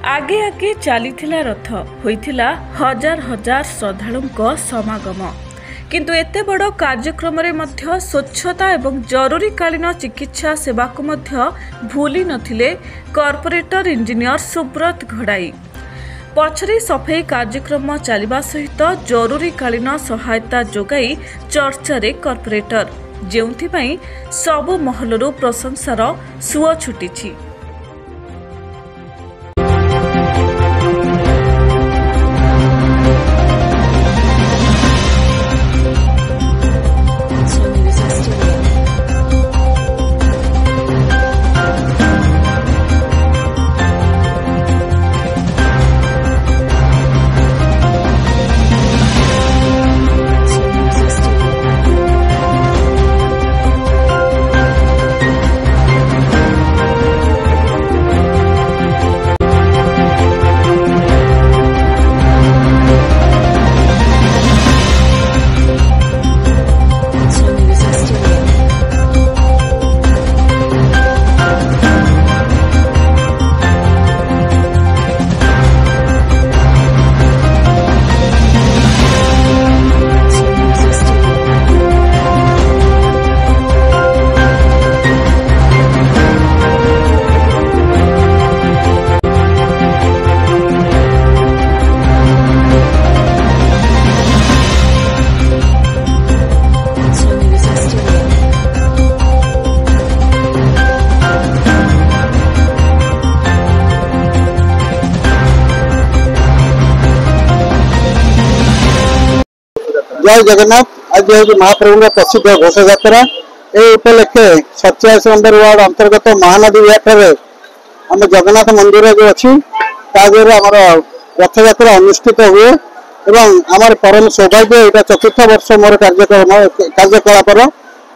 आगे आगे चलीथिला रथ होइथिला हजार हजार श्रद्धालुंको समागम किंतु एते बड़ कार्यक्रम रे मध्य स्वच्छता एवं जरूरीकालीन चिकित्सा सेवा को मध्य भूली नथिले कॉर्पोरेटर इंजीनियर सुब्रत घड़ाई। पछरे सफाई कार्यक्रम चलिबा सहित जरूरीकालीन सहायता जोगाई चर्चा रे कॉर्पोरेटर जेउथि पई सबु महलरु प्रशंसार सुओ छुटिछि। जय जगन्नाथ। आज हूँ महाप्रभु प्रसिद्ध घोष यात्रा उपलक्षे 47 नंबर वार्ड अंतर्गत महानदी घाट आम जगन्नाथ मंदिर जो अच्छी आम रथ यात्रा अनुष्ठित हुए एवं आम परम सौभाग्य यहाँ चतुर्थ वर्ष मोर कार्यकलापर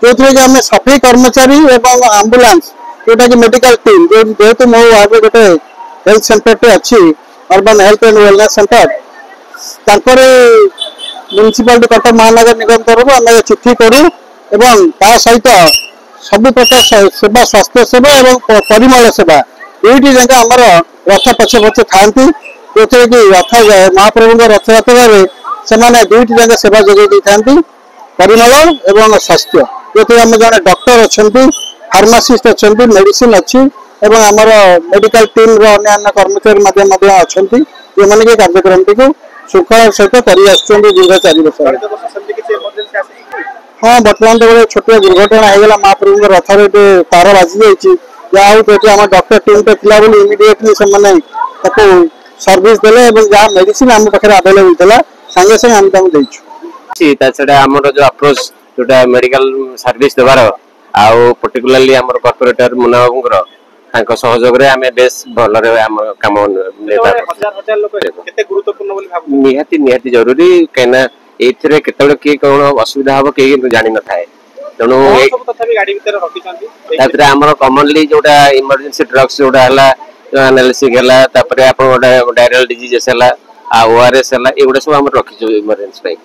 जो आम सफाई कर्मचारी एवं आंबुलांस जोटा कि मेडिकल टीम जेहेतु मो वार्ड गोटे हेल्थ सेंटर अच्छी urban health and wellness centre municipality Cuttack महानगर निगम तरफ आम चिठी करूँ एवं सहित सब प्रकार सेवा स्वास्थ्य सेवा और परिमल सेवा दुईटी जगह आमर रथ पछे पछे था जो कि रथ महाप्रभु रथ यात्रा से दुईटी जगह सेवा जोगे था परिमल एवं स्वास्थ्य जो आम जड़े डॉक्टर अच्छा फार्मासीस्ट अच्छा मेडिसिन अच्छी एवं आमर मेडिकल टीम अन्य कर्मचारी अच्छा जो मैंने कार्यक्रम टी श्रृंखला सहित कर दीर्घ 4 वर्ष। हाँ बर्तमान तो गोटे छोटे दुर्घटना होगा महाप्रभु रथ तार बाजी जाए आम डॉक्टर टीम टे थी इमिडिएटली से सर्विस देले जहाँ मेडिसिन आम पाखे अवेलेबल था सांगे सांगे आम आमर जो अप्रोच जोटा मेडिकल सर्विस देवार आउ पर्टिकुलरली आमर कॉर्पोरेटर मुन्ना बाबूर सहयोग बेस भल कम निहाती निहाती जरूरी कहीं ये किए कौन असुविधा हम कहीं जानी न था तेणु आमर कमनली जोटा इमरजेंसी ड्रग्स जोटा एनालिसिक है डायरियल डिजीजेस है ORS है ये सब आम रखी इमरजेंसी